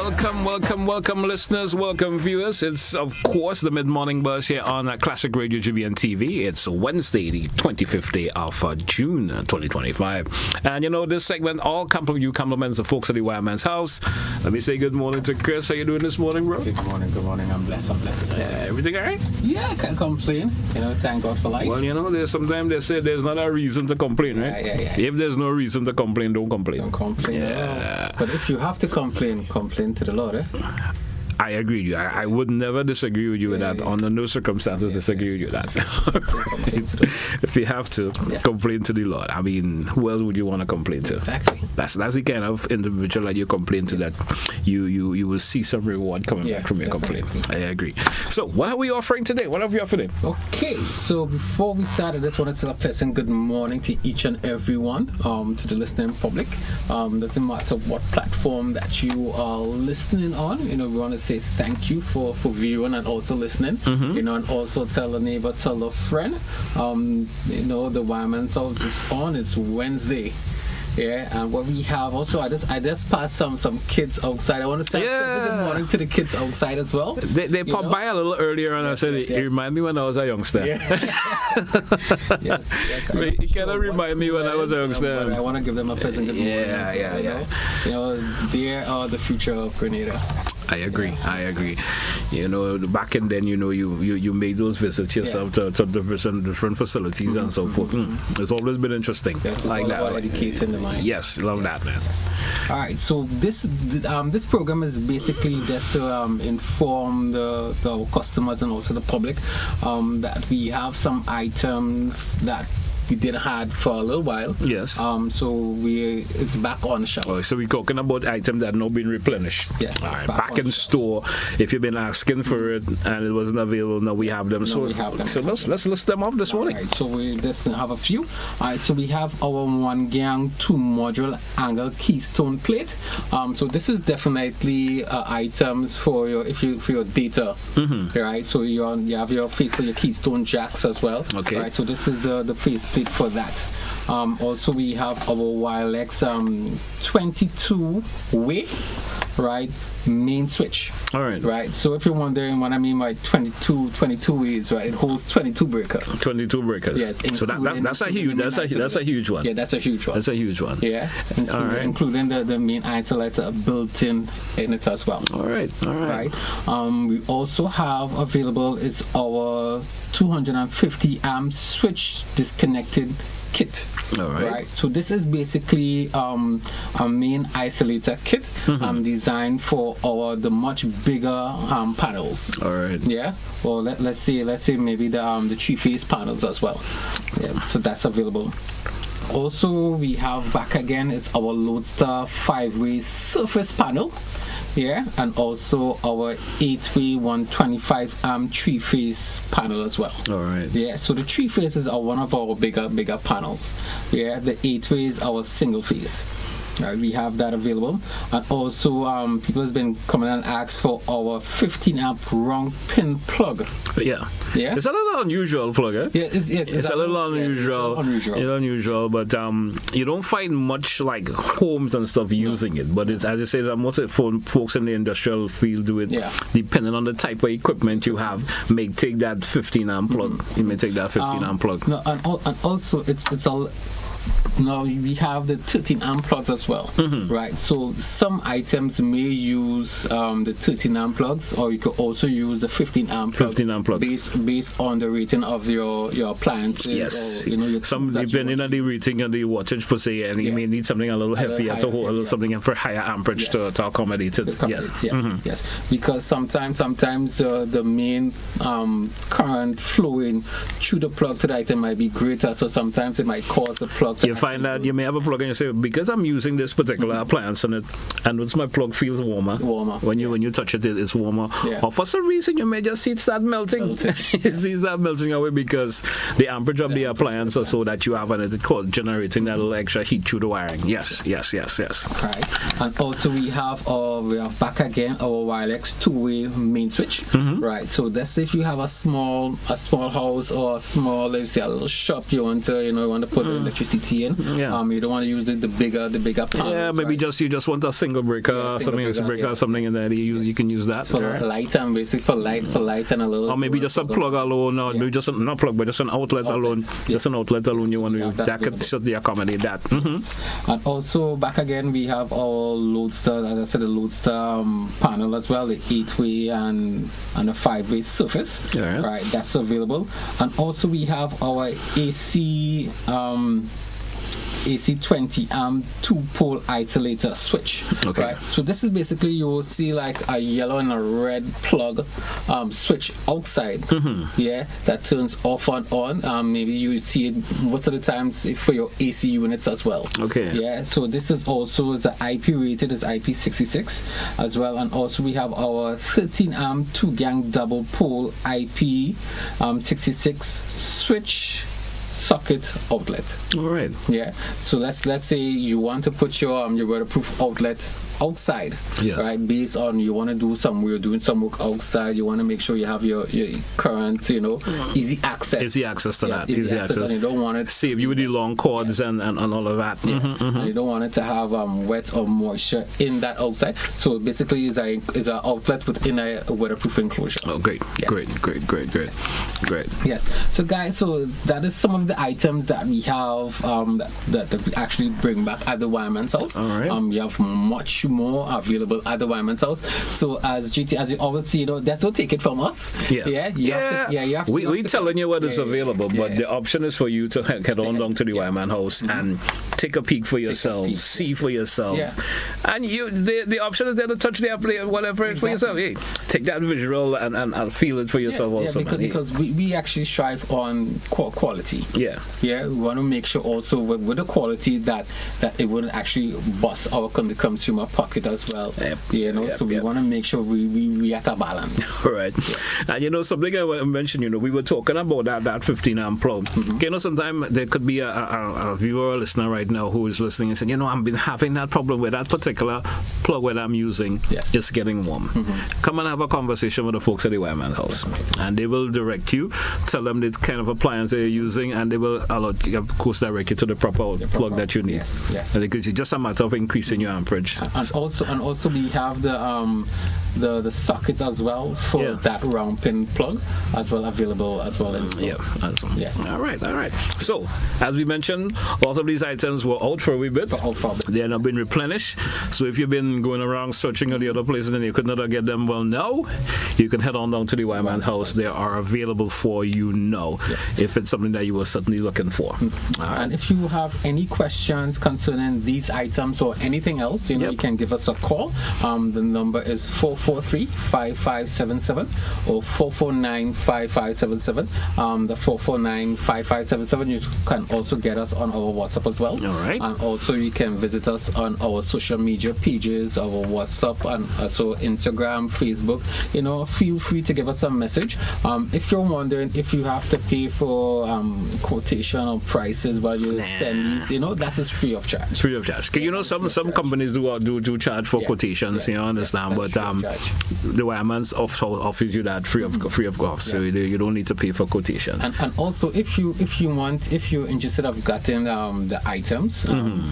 welcome, listeners, welcome, viewers. It's, of course, the mid-morning buzz here on Classic Radio GBN TV. It's Wednesday, the 25th day of June 2025. And, this segment all compliments the folks at the Wireman's house. Let me say good morning to Chris. How you doing this morning, bro? Good morning. I'm blessed as well. Everything all right? Yeah, I can't complain. Thank God for life. Well, there's sometimes they say there's not a reason to complain, right? Yeah. If there's no reason to complain, don't complain. Don't complain. Yeah. But if you have to complain to the Lord, I agree with you. I would never disagree with you with that. Under no circumstances disagree with you with that. If you have to, complain to the Lord. I mean, who else would you want to complain to? Exactly. That's the kind of individual that you complain to that you will see some reward coming back from your complaint. I agree. So, what are we offering today? What have we offered today? Okay, so before we start, I just want to say a pleasant good morning to each and everyone, to the listening public. Doesn't matter what platform that you are listening on. We want to say thank you for viewing and also listening. And also tell a neighbor, tell a friend. The Wireman's house is on. It's Wednesday. Yeah, and what we have also, I just passed some kids outside. I want to say good morning to the kids outside as well. They popped by a little earlier, and I said, it remind me when I was a youngster. Yes. You cannot remind me when I was a youngster. But I want to give them a pleasant good morning. Yeah. They are the future of Grenada. I agree. Back in then, you made those visits yourself to different facilities and so forth. It's always been interesting. Yes, like all that. About educating the mind. Yes, love that, man. All right, so this program is basically just to inform the customers and also the public that we have some items that we didn't have for a little while. Yes. So it's back on the shelf. Oh, so we're talking about items that have not been replenished. Yes. All right. Back in store. If you've been asking for it and it wasn't available, now we have them. So let's list them off this morning. All right. So we just have a few. All right. So we have our 1-gang 2-module angle keystone plate. So this is definitely items for your data. Right. So you have your face for your keystone jacks as well. Okay. Right. So this is the face plate for that. Also, we have our Wirelex 22-way, right, main switch. All right. Right. So if you're wondering what I mean by 22 ways, right, it holds 22 breakers. 22 breakers. Yes. So that's a huge one. Yeah, that's a huge one. That's a huge one. Yeah. Including the main isolator built in it as well. All right. Right. We also have available is our 250 amp switch disconnected kit. All right. So this is basically a main isolator kit designed for the much bigger panels. All right. Yeah. Or let's say maybe the 3-phase panels as well. Yeah. So that's available. Also, we have back again is our Lodestar 5-way surface panel. Yeah, and also our 8-way 125 amp 3-phase panel as well. All right. Yeah, so the 3 phases are one of our bigger panels. Yeah, the 8-way is our single phase. We have that available, and also people has been coming and asked for our 15 amp round pin plug. Yeah. It's a little unusual plug, eh? Yeah, it's a little unusual. It's unusual, but you don't find much like homes and stuff using it. But it's, as you say, most of the folks in the industrial field do it. Yeah. Depending on the type of equipment you have, may take that 15 amp plug. You may take that 15 amp plug. No, and also it's all. Now we have the 13 amp plugs as well, right? So some items may use the 13 amp plugs, or you could also use the 15 amp plug. 15 amp plug. Based on the rating of your appliances. Yes. Or, some depending on the rating and the wattage per se, and you may need something a little heavier to hold, something for higher amperage to accommodate it. Yes. Because sometimes the main current flowing through the plug to the item might be greater, so sometimes it might cause the plug to. You find that you may have a plug and you say, because I'm using this particular appliance on it, and once my plug feels warmer. When you touch it, it's warmer. Yeah. Or for some reason you may just see it start melting. You see it start melting away because the amperage of the appliance is so that you have, and it's called generating that little extra heat through the wiring. Yes. Right. And also we have back again our Wirelex 2-way main switch. Right. So that's if you have a small house or a small, let's say a little shop you want to put electricity quality in. Yeah. You don't want to use the bigger panels. Yeah, maybe right? you just want a single breaker, something in there. You can use that. For light and basic for light and a little. Or maybe just a plug alone, or maybe just not plug, but just an outlet alone. Just an outlet alone. You want to use that could certainly accommodate that. Mm-hmm. And also back again, we have our Loadstar, as I said, the Loadstar panel as well, the 8-way and a 5-way surface. Yeah. Right, that's available. And also we have our AC 20 amp 2-pole isolator switch. Okay. Right. So this is basically, you will see like a yellow and a red plug switch outside. Yeah, that turns off and on. Maybe you see it most of the times for your AC units as well. Okay. Yeah. So this is also the IP rated as IP66 as well, and also we have our 13 amp 2-gang double pole IP 66 switch socket outlet. All right. Yeah. So let's say you want to put your waterproof outlet outside. Yes. Right. Based on we're doing some work outside. You want to make sure you have your current, easy access. Easy access to that. Easy access. And you don't want it save you with the long cords and all of that. Yeah. And you don't want it to have wet or moisture in that outside. So basically, is an outlet within a waterproof enclosure. Oh, great. Yes. Great. Yes. So guys, so that is some of the items that we have that we actually bring back at the Wireman's house. All right. We have much more available at the Wireman's house. So as you always see, there's no take it from us. Yeah. You have to, we telling you what is available, but the option is for you to head on down to the Wireman house and take a peek for yourself, see for yourself. Yeah. And the option is there to touch the play whatever for yourself. Hey, take that visual and feel it for yourself also. Because we actually strive on quality. Yeah. We want to make sure also with the quality that it wouldn't actually bust the consumer pocket as well. So we want to make sure we at a balance. Right. Yeah. And something I mentioned, we were talking about that 15 amp plug. Sometimes there could be a viewer or listener right now who is listening and saying, I've been having that problem with that particular plug that I'm using. Yes. It's getting warm. Come and have a conversation with the folks at the Wireman house. And they will direct you, tell them the kind of appliance they're using, and they will, of course, direct you to the proper plug that you need. Yes. And because it's just a matter of increasing your amperage. And also we have the socket as well for that round pin plug as well available as well. Yes. All right. So as we mentioned, lots of these items were out for a wee bit. They have not been replenished. So if you've been going around searching at the other places and you could not get them, well, now you can head on down to the Wireman house. They are available for you now. Yes. If it's something that you were certainly looking for. And if you have any questions concerning these items or anything else, you can give us a call. The number is 443-5577 or 449-5577. The 449-5577. You can also get us on our WhatsApp as well. All right. And also you can visit us on our social media pages, our WhatsApp and also Instagram, Facebook. Feel free to give us a message. If you're wondering if you have to pay for quotation or prices while you send these, that is free of charge. Free of charge. Some companies do charge for quotations, understand, but the Wireman's offers you that free of cost, so you don't need to pay for quotation. And also if you're interested of getting the items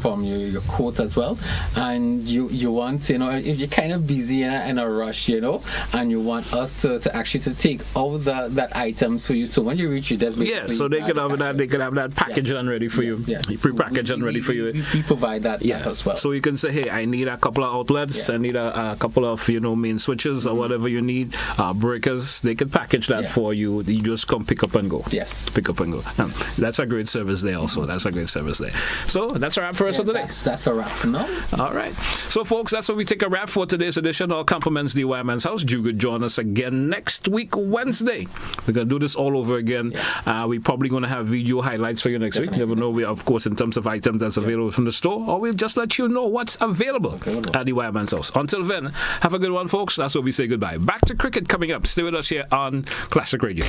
from your quote as well, and you want, if you're kind of busy in a rush, and you want us to actually to take all that items for you, so when you reach your destination, so they could have that packaging ready for you, pre-packaged and ready for you. We provide that as well. So you can say, hey, I need a couple of outlets, I need a couple of main switches or whatever you need, breakers. They can package that for you. You just come pick up and go. Yes, pick up and go. That's a great service there. Also, that's a great service there. So that's a wrap for us for today. That's a wrap for now. All right. So folks, that's what we take a wrap for today's edition. All compliments the Wireman's house. You could join us again next week Wednesday. We're gonna do this all over again. We're probably gonna have video highlights for you next week. Never know. We of course in terms of items that's available from the store, or we'll just let you know what's available at the Wireman's house. Until then, have a good one, folks. That's what we say goodbye. Back to cricket coming up. Stay with us here on Classic Radio.